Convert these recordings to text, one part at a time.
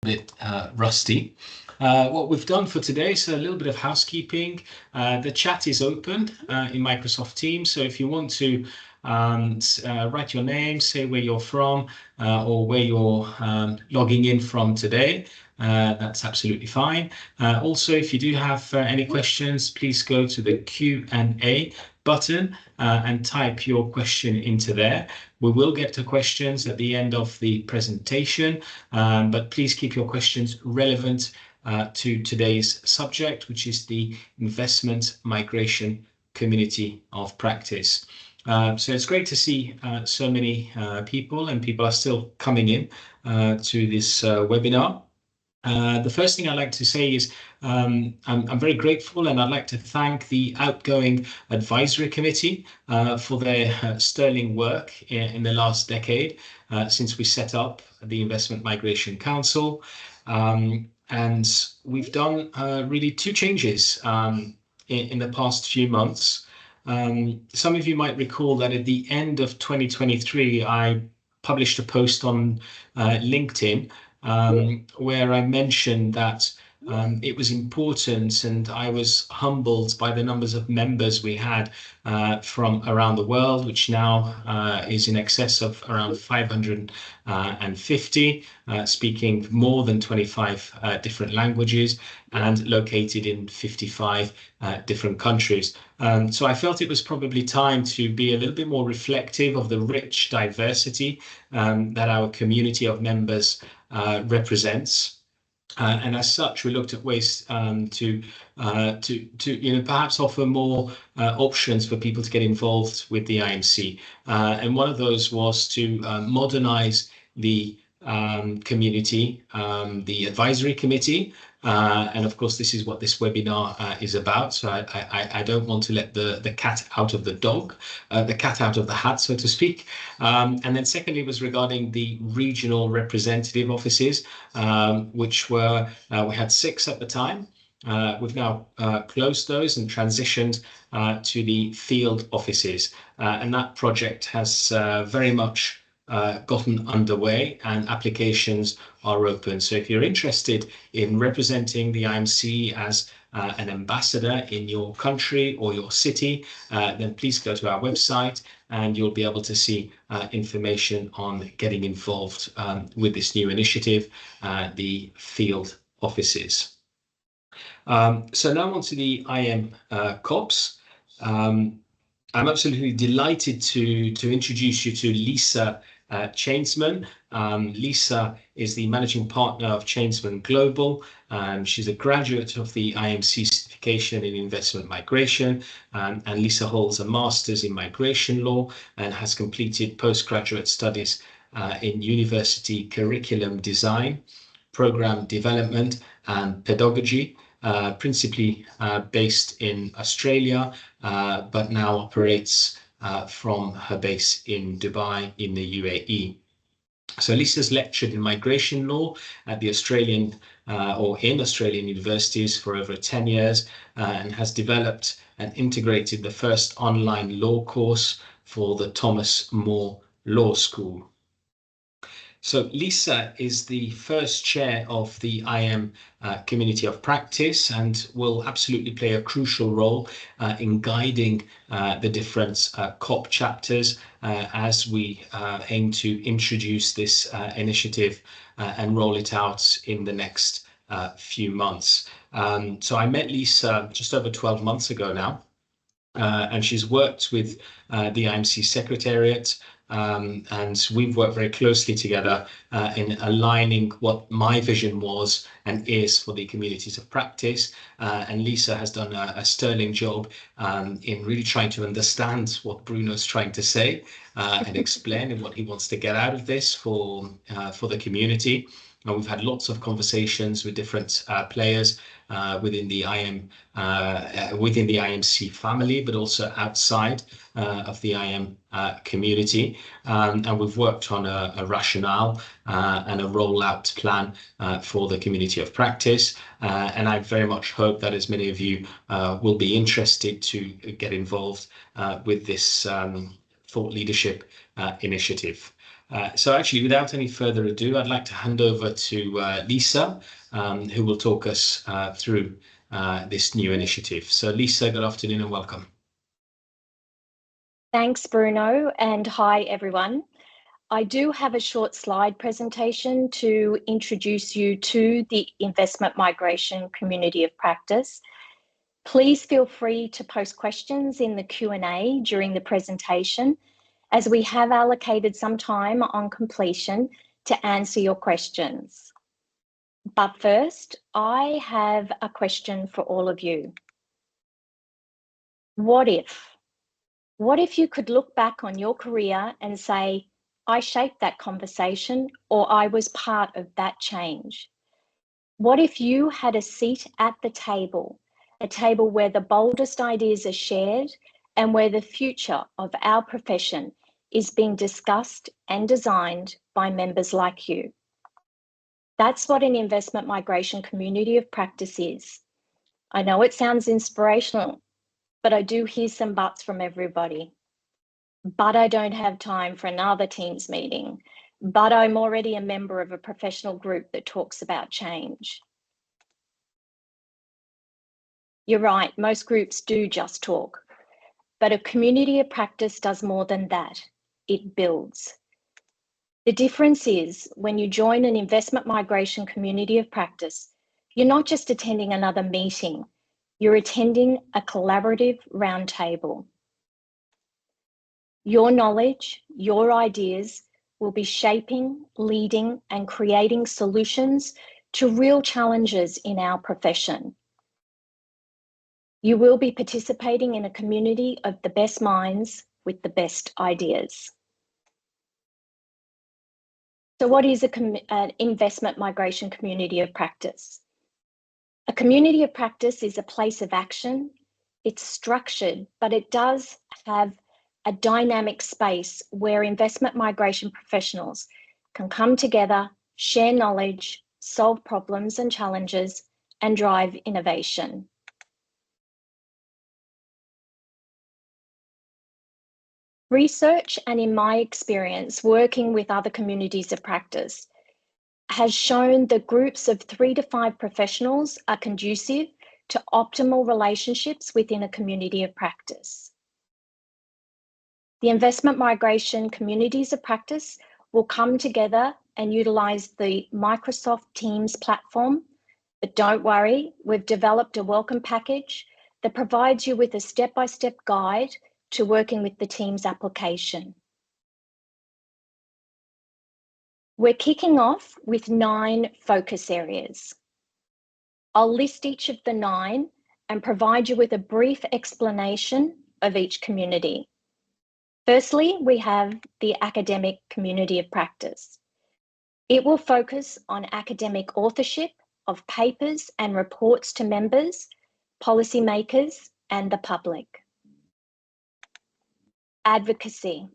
bit rusty. What we've done for today is a little bit of housekeeping. The chat is open in Microsoft Teams, so if you want to write your name, say where you're from, or where you're logging in from today, that's absolutely fine. Also, if you do have any questions, please go to the Q&A button and type your question into there. We will get to questions at the end of the presentation, but please keep your questions relevant to today's subject, which is the investment migration community of practice. So it's great to see so many people, and people are still coming in to this webinar. The first thing I'd like to say is I'm very grateful, and I'd like to thank the outgoing advisory committee for their sterling work in the last decade since we set up the Investment Migration Council. And we've done really two changes in the past few months. Some of you might recall that at the end of 2023, I published a post on LinkedIn where I mentioned that it was important, and I was humbled by the numbers of members we had from around the world, which now is in excess of around 550, speaking more than 25 different languages and located in 55 different countries. So I felt it was probably time to be a little bit more reflective of the rich diversity that our community of members represents. And as such, we looked at ways to perhaps offer more options for people to get involved with the IMC. And one of those was to modernize the community, the advisory committee. And of course, this is what this webinar is about. So I don't want to let the cat out of the hat, so to speak. And then secondly was regarding the regional representative offices, which were, we had 6 at the time. We've now closed those and transitioned to the field offices. And that project has very much gotten underway, and applications are open. So if you're interested in representing the IMC as an ambassador in your country or your city, then please go to our website and you'll be able to see information on getting involved with this new initiative, the field offices. So now on to the IM COPs. I'm absolutely delighted to introduce you to Lisa Chainsman. Lisa is the managing partner of Chainsman Global. She's a graduate of the IMC certification in investment migration, and Lisa holds a master's in migration law and has completed postgraduate studies in university curriculum design, program development, and pedagogy, principally based in Australia, but now operates from her base in Dubai in the UAE. So Lisa's lectured in migration law at the Australian in Australian universities for over 10 years and has developed and integrated the first online law course for the Thomas More Law School. So Lisa is the first chair of the IM community of practice and will absolutely play a crucial role in guiding the different COP chapters as we aim to introduce this initiative and roll it out in the next few months. So I met Lisa just over 12 months ago now, and she's worked with the IMC Secretariat, and we've worked very closely together in aligning what my vision was and is for the communities of practice. And Lisa has done a sterling job in really trying to understand what Bruno's trying to say and explain and what he wants to get out of this for the community. And we've had lots of conversations with different players within the IMC family, but also outside of the IM community. And we've worked on a rationale and a rollout plan for the community of practice. And I very much hope that as many of you will be interested to get involved with this thought leadership initiative. So actually, without any further ado, I'd like to hand over to Lisa, who will talk us through this new initiative. So Lisa, good afternoon and welcome. Thanks, Bruno, and hi, everyone. I do have a short slide presentation to introduce you to the investment migration community of practice. Please feel free to post questions in the Q&A during the presentation, as we have allocated some time on completion to answer your questions. But first, I have a question for all of you. What if? What if you could look back on your career and say, I shaped that conversation, or I was part of that change? What if you had a seat at the table, a table where the boldest ideas are shared and where the future of our profession is being discussed and designed by members like you? That's what an investment migration community of practice is. I know it sounds inspirational, but I do hear some buts from everybody. But I don't have time for another Teams meeting. But I'm already a member of a professional group that talks about change. You're right, most groups do just talk. But a community of practice does more than that. It builds. The difference is when you join an investment migration community of practice, you're not just attending another meeting, you're attending a collaborative roundtable. Your knowledge, your ideas will be shaping, leading, and creating solutions to real challenges in our profession. You will be participating in a community of the best minds with the best ideas. So what is an investment migration community of practice? A community of practice is a place of action. It's structured, but it does have a dynamic space where investment migration professionals can come together, share knowledge, solve problems and challenges, and drive innovation. Research, and in my experience working with other communities of practice, has shown that groups of 3 to 5 professionals are conducive to optimal relationships within a community of practice. The investment migration communities of practice will come together and utilise the Microsoft Teams platform. But don't worry, we've developed a welcome package that provides you with a step-by-step guide to working with the Teams application. We're kicking off with 9 focus areas. I'll list each of the 9 and provide you with a brief explanation of each community. Firstly, we have the academic community of practice. It will focus on academic authorship of papers and reports to members, policymakers, and the public. Advocacy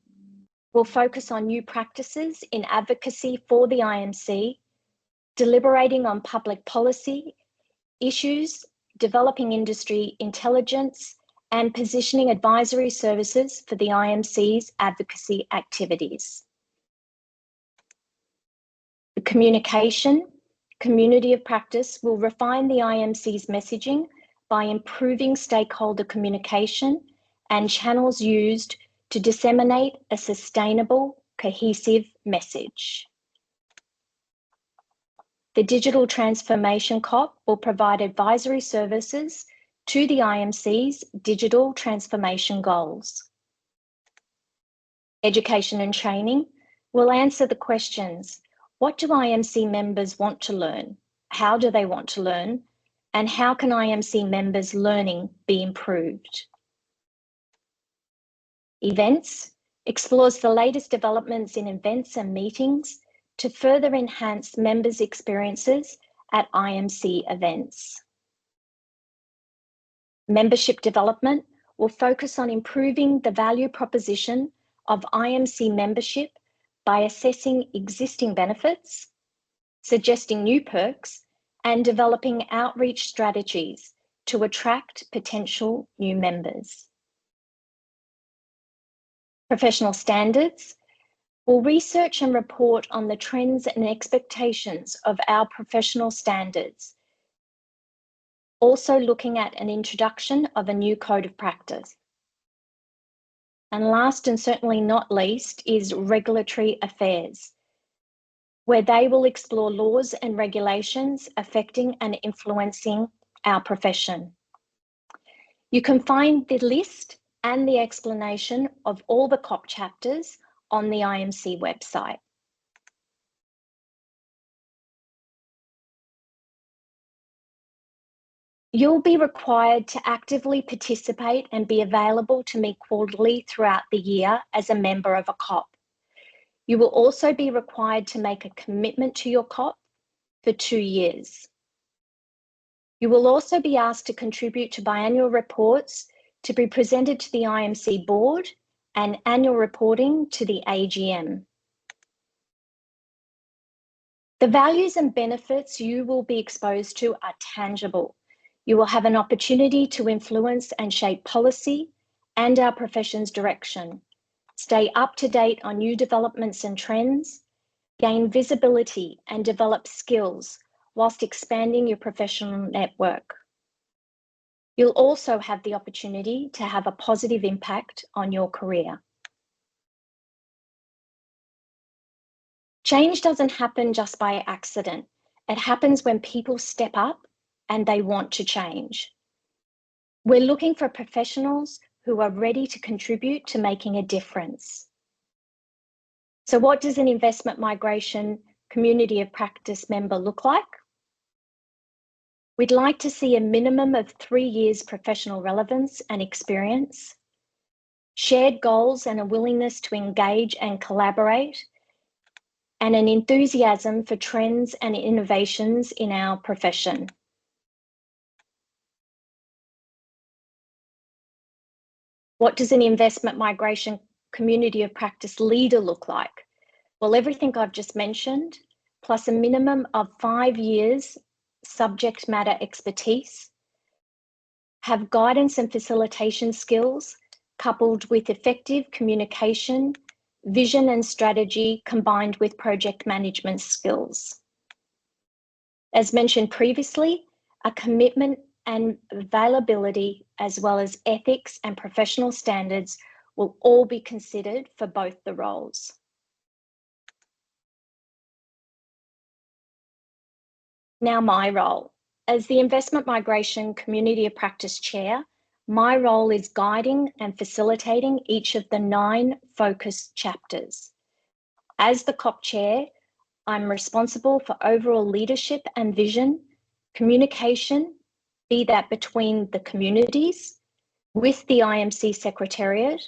will focus on new practices in advocacy for the IMC, deliberating on public policy issues, developing industry intelligence, and positioning advisory services for the IMC's advocacy activities. The communication community of practice will refine the IMC's messaging by improving stakeholder communication and channels used to disseminate a sustainable, cohesive message. The Digital Transformation COP will provide advisory services to the IMC's digital transformation goals. Education and training will answer the questions: what do IMC members want to learn? How do they want to learn? And how can IMC members' learning be improved? Events explores the latest developments in events and meetings to further enhance members' experiences at IMC events. Membership development will focus on improving the value proposition of IMC membership by assessing existing benefits, suggesting new perks, and developing outreach strategies to attract potential new members. Professional standards We'll research and report on the trends and expectations of our professional standards, also looking at an introduction of a new code of practice. And last and certainly not least is regulatory affairs, where they will explore laws and regulations affecting and influencing our profession. You can find the list and the explanation of all the COP chapters on the IMC website. You'll be required to actively participate and be available to meet quarterly throughout the year as a member of a COP. You will also be required to make a commitment to your COP for 2 years. You will also be asked to contribute to biannual reports to be presented to the IMC board and annual reporting to the AGM. The values and benefits you will be exposed to are tangible. You will have an opportunity to influence and shape policy and our profession's direction, stay up to date on new developments and trends, gain visibility and develop skills whilst expanding your professional network. You'll also have the opportunity to have a positive impact on your career. Change doesn't happen just by accident. It happens when people step up and they want to change. We're looking for professionals who are ready to contribute to making a difference. So what does an investment migration community of practice member look like? We'd like to see a minimum of 3 years professional relevance and experience, shared goals and a willingness to engage and collaborate, and an enthusiasm for trends and innovations in our profession. What does an investment migration community of practice leader look like? Well, everything I've just mentioned, plus a minimum of 5 years subject matter expertise, have guidance and facilitation skills coupled with effective communication, vision and strategy combined with project management skills. As mentioned previously, a commitment and availability, as well as ethics and professional standards, will all be considered for both the roles. Now, my role. As the Investment Migration Community of Practice Chair, my role is guiding and facilitating each of the 9 focus chapters. As the COP Chair, I'm responsible for overall leadership and vision, communication, be that between the communities, with the IMC Secretariat,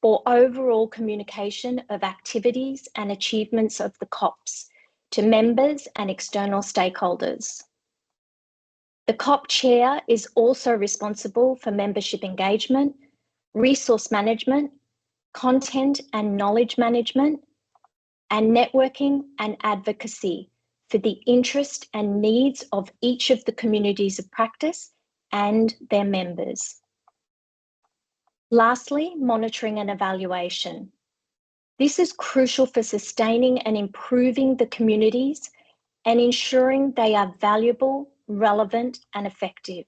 or overall communication of activities and achievements of the COPs to members and external stakeholders. The COP Chair is also responsible for membership engagement, resource management, content and knowledge management, and networking and advocacy for the interest and needs of each of the communities of practice and their members. Lastly, monitoring and evaluation. This is crucial for sustaining and improving the communities and ensuring they are valuable, relevant, and effective.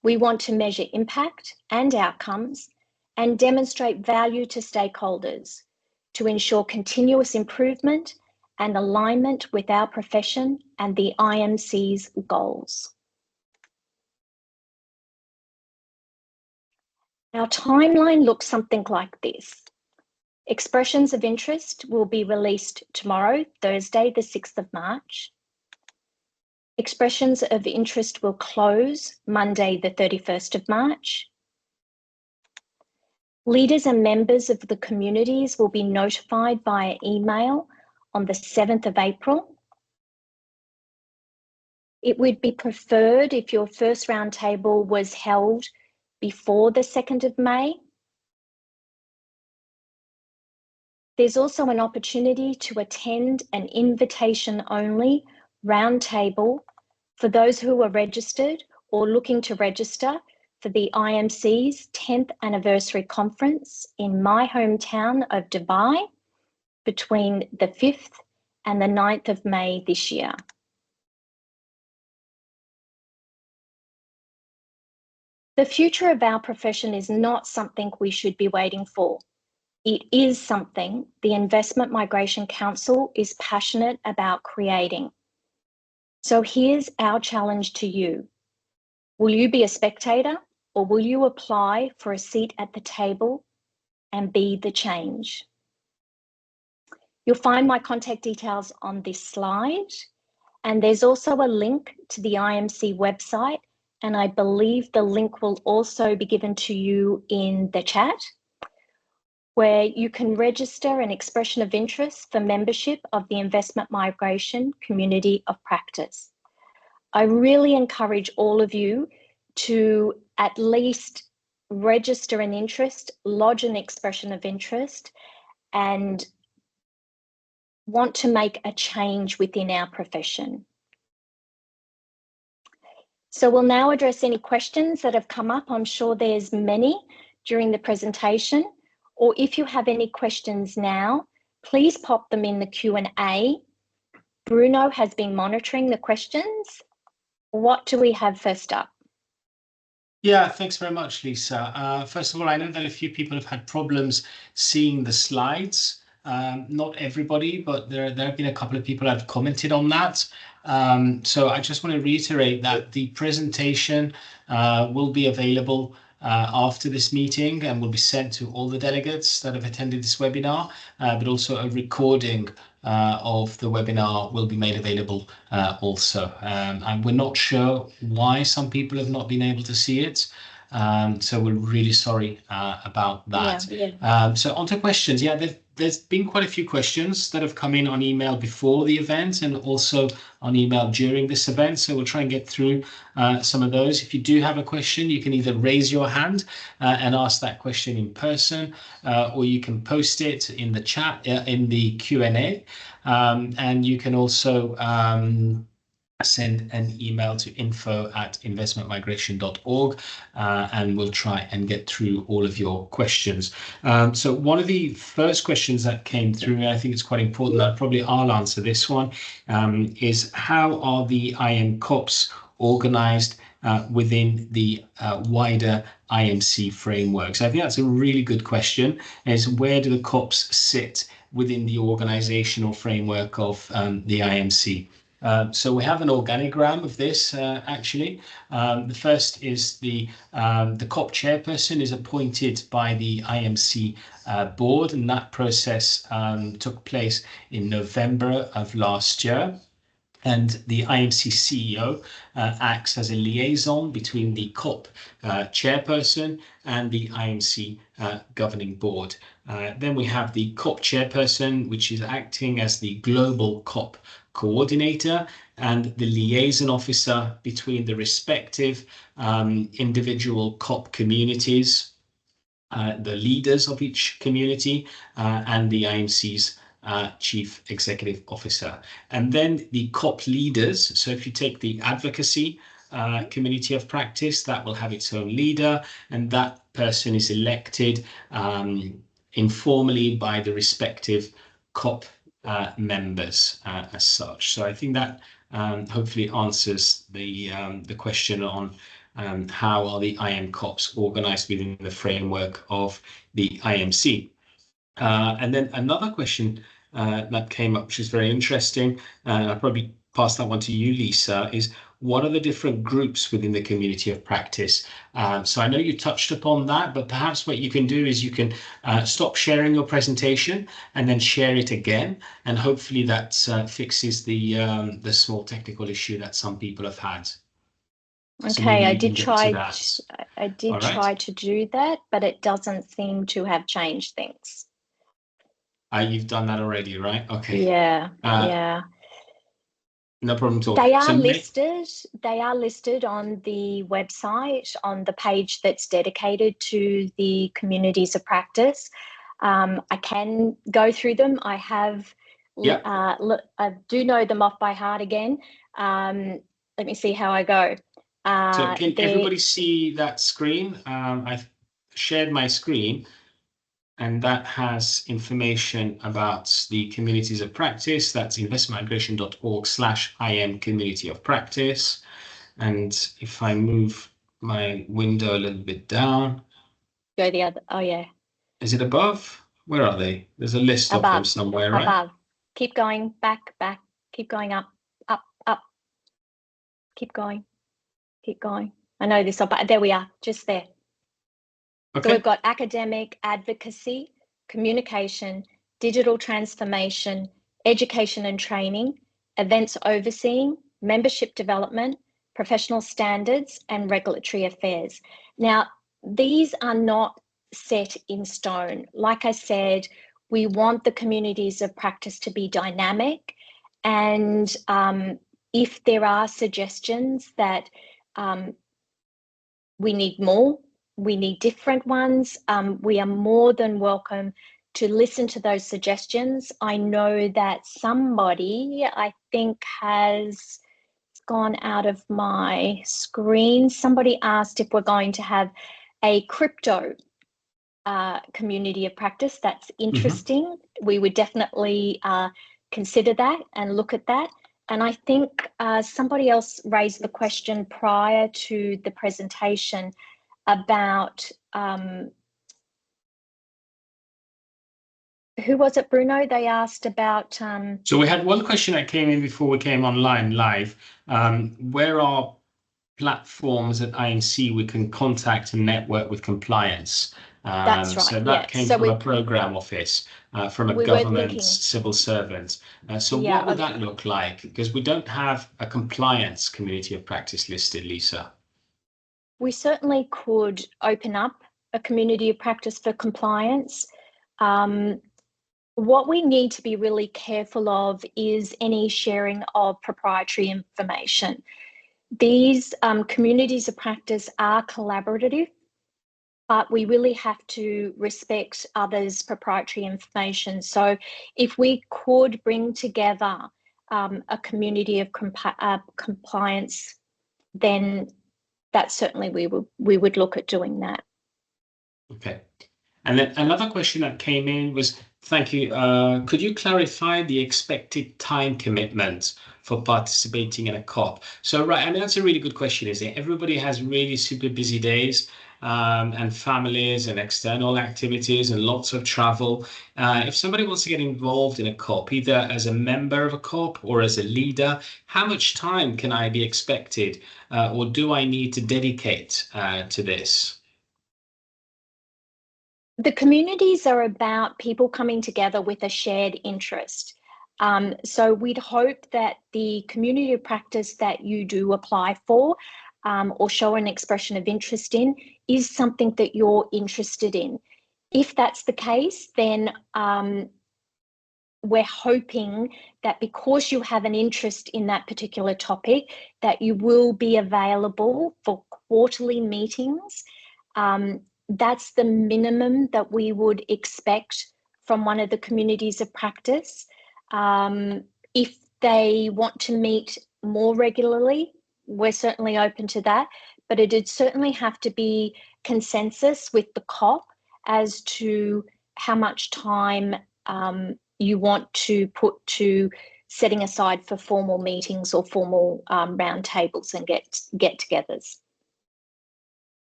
We want to measure impact and outcomes and demonstrate value to stakeholders to ensure continuous improvement and alignment with our profession and the IMC's goals. Our timeline looks something like this. Expressions of interest will be released tomorrow, Thursday, the 6th of March. Expressions of interest will close Monday, the 31st of March. Leaders and members of the communities will be notified via email on the 7th of April. It would be preferred if your first roundtable was held before the 2nd of May. There's also an opportunity to attend an invitation-only roundtable for those who are registered or looking to register for the IMC's 10th anniversary conference in my hometown of Dubai between the 5th and the 9th of May this year. The future of our profession is not something we should be waiting for. It is something the Investment Migration Council is passionate about creating. So here's our challenge to you. Will you be a spectator, or will you apply for a seat at the table and be the change? You'll find my contact details on this slide, and there's also a link to the IMC website, and I believe the link will also be given to you in the chat, where you can register an expression of interest for membership of the Investment Migration Community of Practice. I really encourage all of you to at least register an interest, lodge an expression of interest, and want to make a change within our profession. So we'll now address any questions that have come up. I'm sure there's many during the presentation, or if you have any questions now, please pop them in the Q&A. Bruno has been monitoring the questions. What do we have first up? Yeah, thanks very much, Lisa. First of all, I know that a few people have had problems seeing the slides. Not everybody, but there have been a couple of people that have commented on that. So I just want to reiterate that the presentation will be available after this meeting and will be sent to all the delegates that have attended this webinar, but also a recording of the webinar will be made available also. And we're not sure why some people have not been able to see it. So we're really sorry about that. So on to questions. Yeah, there's been quite a few questions that have come in on email before the event and also on email during this event. So we'll try and get through some of those. If you do have a question, you can either raise your hand and ask that question in person, or you can post it in the chat, in the Q&A. And you can also send an email to info@investmentmigration.org, and we'll try and get through all of your questions. So one of the first questions that came through, and I think it's quite important, I'll answer this one, is how are the IM COPs organized within the wider IMC framework? So I think that's a really good question, is where do the COPs sit within the organizational framework of the IMC? So we have an organigram of this, actually. The first is the COP chairperson is appointed by the IMC board, and that process took place in November of last year. And the IMC CEO acts as a liaison between the COP chairperson and the IMC Governing Board. Then we have the COP chairperson, which is acting as the global COP coordinator and the liaison officer between the respective individual COP communities, the leaders of each community, and the IMC's Chief Executive Officer. And then the COP leaders, so if you take the advocacy community of practice, that will have its own leader, and that person is elected informally by the respective COP members as such. So I think that hopefully answers the question on how are the IM COPs organized within the framework of the IMC. And then another question that came up, which is very interesting, and I'll probably pass that one to you, Lisa, is what are the different groups within the community of practice? So I know you touched upon that, but perhaps what you can do is you can stop sharing your presentation and then share it again, and hopefully that fixes the small technical issue that some people have had. Okay, so I did try to do that, but it doesn't seem to have changed things. You've done that already, right? Okay. Yeah. No problem at all. They are listed on the website, on the page that's dedicated to the communities of practice. I can go through them. I have, I do know them off by heart again. Let me see how I go. So can everybody see that screen? I've shared my screen. and that has information about the communities of practice. That's investmentmigration.org/IM community of practice. And if I move my window a little bit down. Go the other, oh yeah. Is it above? Where are they? There's a list of them somewhere, right? Above. Keep going, back, keep going up. Keep going. I know this, but there we are, just there. Okay. So we've got academic, advocacy, communication, digital transformation, education and training, events overseeing, membership development, professional standards, and regulatory affairs. Now, these are not set in stone. Like I said, we want the communities of practice to be dynamic, and if there are suggestions that we need more, we need different ones, we are more than welcome to listen to those suggestions. I know that somebody, I think, has gone out of my screen. Somebody asked if we're going to have a crypto community of practice. That's interesting. Mm-hmm. We would definitely consider that and look at that. And I think somebody else raised the question prior to the presentation about, who was it, Bruno? They asked about... So we had one question that came in before we came online live. Where are platforms at IMC we can contact and network with compliance? That's right. So that came from a program office, from a government civil servant. What would that look like? Because we don't have a compliance community of practice listed, Lisa. We certainly could open up a community of practice for compliance. What we need to be really careful of is any sharing of proprietary information. These communities of practice are collaborative, but we really have to respect others' proprietary information. So if we could bring together a community of compliance, then that certainly we would look at doing that. Okay. And then another question that came in was, thank you. Could you clarify the expected time commitment for participating in a COP? So, right, I mean, that's a really good question, isn't it? Everybody has really super busy days and families and external activities and lots of travel. If somebody wants to get involved in a COP, either as a member of a COP or as a leader, how much time can I be expected or do I need to dedicate to this? The communities are about people coming together with a shared interest. So we'd hope that the community of practice that you do apply for or show an expression of interest in is something that you're interested in. If that's the case, then we're hoping that because you have an interest in that particular topic, that you will be available for quarterly meetings. That's the minimum that we would expect from one of the communities of practice. If they want to meet more regularly, we're certainly open to that, but it'd certainly have to be consensus with the COP as to how much time you want to put to setting aside for formal meetings or formal roundtables and get-togethers.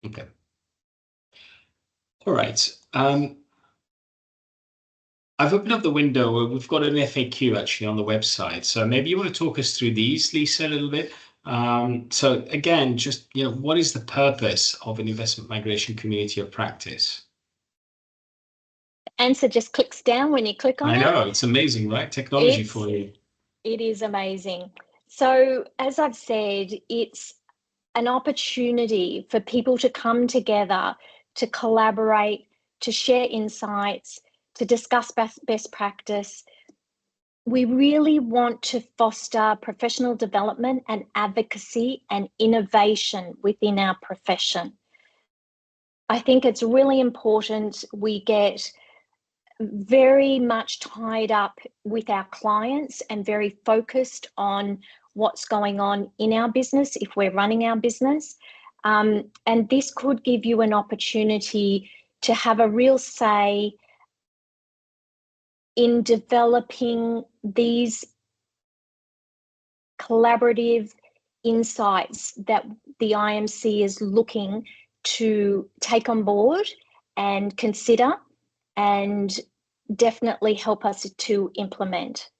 Okay. All right. I've opened up the window. We've got an FAQ actually on the website. So maybe you want to talk us through these, Lisa, a little bit. So again, just, what is the purpose of an investment migration community of practice? Answer just clicks down when you click on it. I know, it's amazing, right? Technology for you. It is amazing. So as I've said, it's an opportunity for people to come together, to collaborate, to share insights, to discuss best practice. We really want to foster professional development and advocacy and innovation within our profession. I think it's really important we get very much tied up with our clients and very focused on what's going on in our business if we're running our business. And this could give you an opportunity to have a real say in developing these collaborative insights that the IMC is looking to take on board and consider and definitely help us to implement.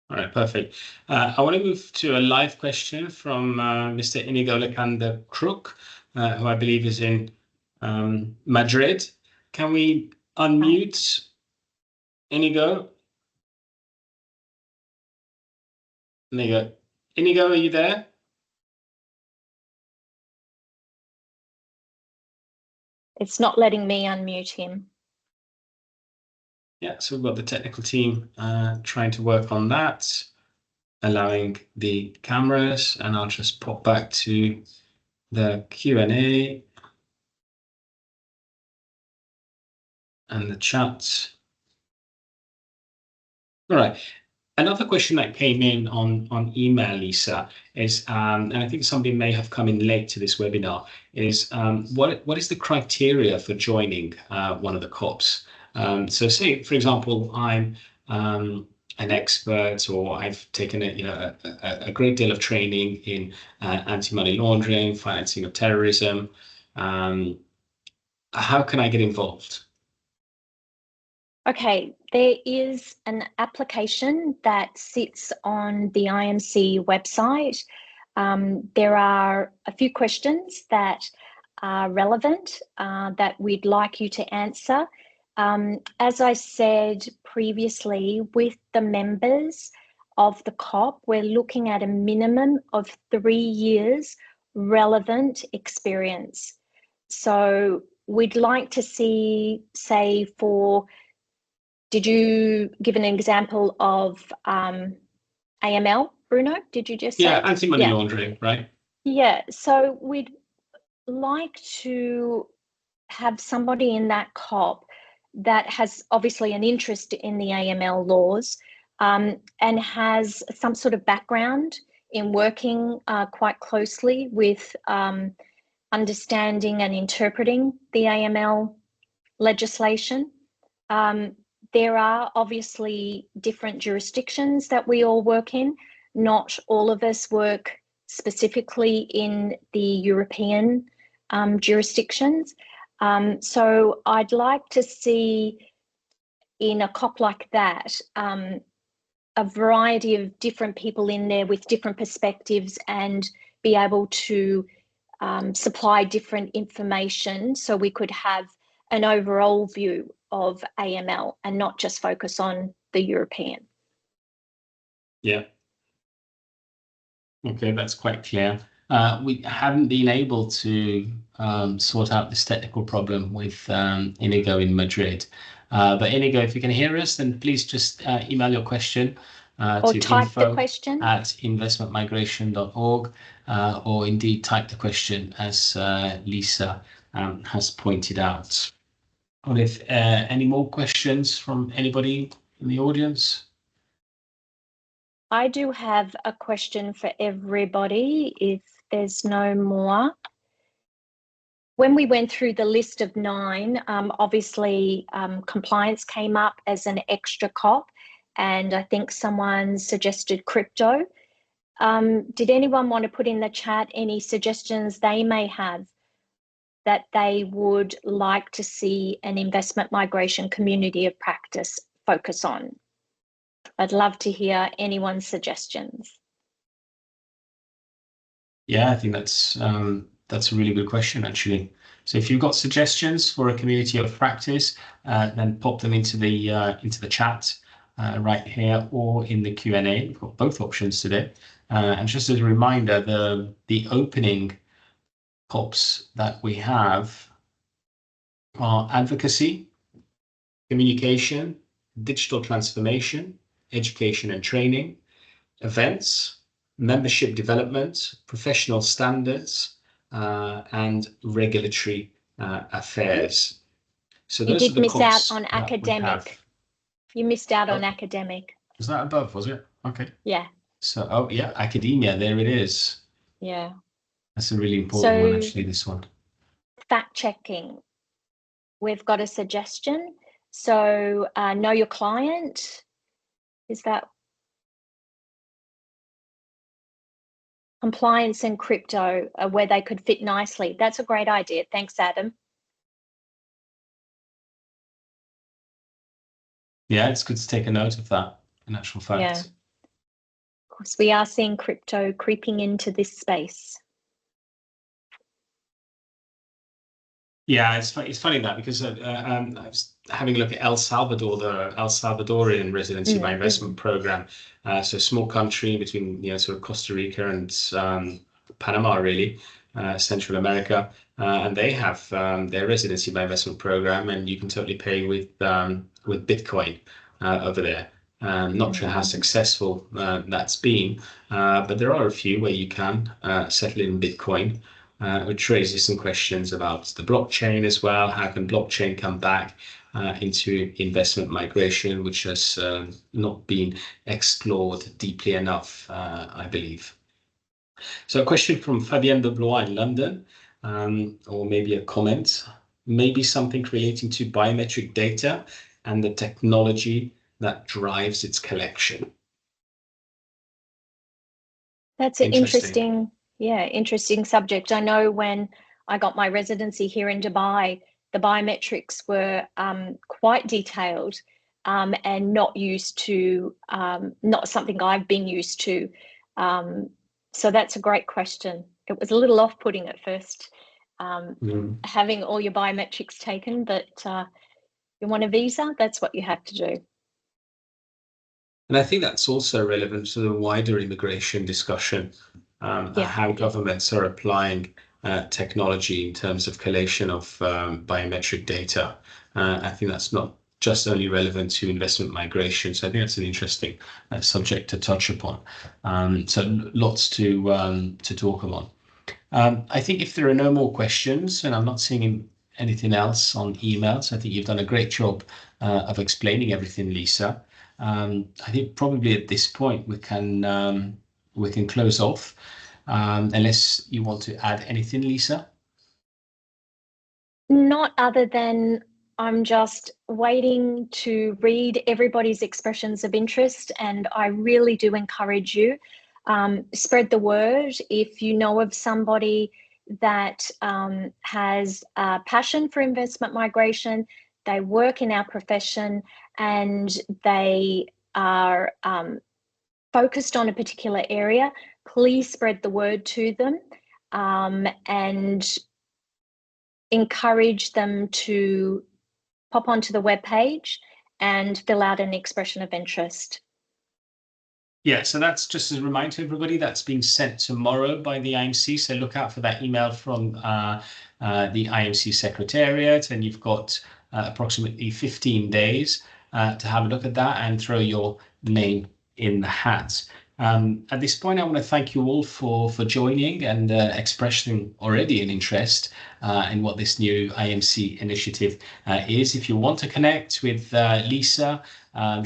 All right, perfect. I want to move to a live question from Mr. Inigo Lekanda Crook, who I believe is in Madrid. Can we unmute Inigo? Inigo, are you there? It's not letting me unmute him. Yeah, so we've got the technical team trying to work on that, allowing the cameras, and I'll just pop back to the Q&A and the chat. All right. Another question that came in on email, Lisa, is, and I think somebody may have come in late to this webinar, is what is the criteria for joining one of the COPs? So say, for example, I'm an expert, or I've taken a great deal of training in anti-money laundering, financing of terrorism. How can I get involved? Okay, there is an application that sits on the IMC website. There are a few questions that are relevant that we'd like you to answer. As I said previously, with the members of the COP, we're looking at a minimum of 3 years relevant experience. So we'd like to see, say, did you give an example of AML, Bruno? Did you just say? Yeah, anti-money laundering, right? Yeah, so we'd like to have somebody in that COP that has obviously an interest in the AML laws and has some sort of background in working quite closely with understanding and interpreting the AML legislation. There are obviously different jurisdictions that we all work in. Not all of us work specifically in the European jurisdictions. So I'd like to see in a COP like that a variety of different people in there with different perspectives and be able to supply different information so we could have an overall view of AML and not just focus on the European. Yeah. Okay, that's quite clear. We haven't been able to sort out this technical problem with Inigo in Madrid. But Inigo, if you can hear us, then please just email your question or to type the question at investmentmigration.org, or indeed type the question as Lisa has pointed out. Or if any more questions from anybody in the audience? I do have a question for everybody if there's no more. When we went through the list of 9, obviously compliance came up as an extra COP, and I think someone suggested crypto. Did anyone want to put in the chat any suggestions they may have that they would like to see an investment migration community of practice focus on? I'd love to hear anyone's suggestions. Yeah, I think that's a really good question, actually. So if you've got suggestions for a community of practice, then pop them into the chat right here or in the Q&A. We've got both options today. And just as a reminder, the opening COPs that we have are advocacy, communication, digital transformation, education and training, events, membership development, professional standards, and regulatory affairs. So those you did are the miss out COPs on that academic. You missed out on academic. Was that above, was it? Okay. Yeah. So, oh yeah, academia, there it is. Yeah. That's a really important one, actually, this one. Fact checking. We've got a suggestion. So know your client, is that compliance and crypto where they could fit nicely? That's a great idea. Thanks, Adam. Yeah, it's good to take a note of that, in actual fact. Yeah. Of course, we are seeing crypto creeping into this space. Yeah, it's funny that because I was having a look at El Salvador, the El Salvadorian residency by investment program. So a small country between sort of Costa Rica and Panama, really, Central America, and they have their residency by investment program, and you can totally pay with Bitcoin over there. Not sure how successful that's been, but there are a few where you can settle in Bitcoin. Which raises some questions about the blockchain as well. How can blockchain come back into investment migration, which has not been explored deeply enough, I believe. So a question from Fabienne de Blois in London, or maybe a comment, maybe something relating to biometric data and the technology that drives its collection. That's an interesting subject. I know when I got my residency here in Dubai, the biometrics were quite detailed and not something I've been used to. So that's a great question. It was a little off-putting at first, having all your biometrics taken, but you want a visa, that's what you have to do. And I think that's also relevant to the wider immigration discussion, how governments are applying technology in terms of collation of biometric data. I think that's not just only relevant to investment migration. So I think that's an interesting subject to touch upon. So lots to talk about. I think if there are no more questions, and I'm not seeing anything else on emails, I think you've done a great job of explaining everything, Lisa. I think probably at this point we can close off, unless you want to add anything, Lisa. Not other than I'm just waiting to read everybody's expressions of interest, and I really do encourage you, spread the word. If you know of somebody that has a passion for investment migration, they work in our profession, and they are focused on a particular area, please spread the word to them and encourage them to pop onto the webpage and fill out an expression of interest. Yeah, so that's just as a reminder to everybody, that's being sent tomorrow by the IMC. So look out for that email from the IMC Secretariat, and you've got approximately 15 days to have a look at that and throw your name in the hat. At this point, I want to thank you all for joining and expressing already an interest in what this new IMC initiative is. If you want to connect with Lisa,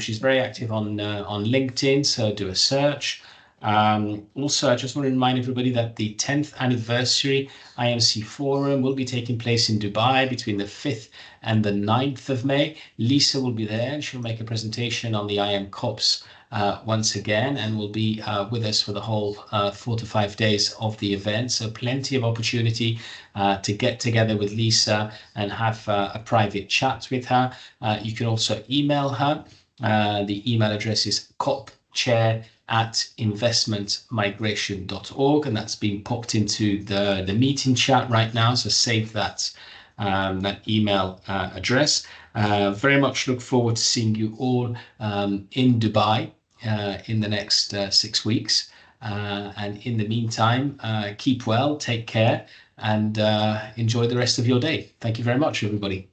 she's very active on LinkedIn, so do a search. Also, I just want to remind everybody that the 10th anniversary IMC Forum will be taking place in Dubai between the 5th and the 9th of May. Lisa will be there, and she'll make a presentation on the IM COPs once again, and will be with us for the whole 4 to 5 days of the event. So plenty of opportunity to get together with Lisa and have a private chat with her. You can also email her. The email address is copchair@investmentmigration.org, and that's being popped into the meeting chat right now. So save that email address. Very much look forward to seeing you all in Dubai in the next 6 weeks. And in the meantime, keep well, take care, and enjoy the rest of your day. Thank you very much, everybody.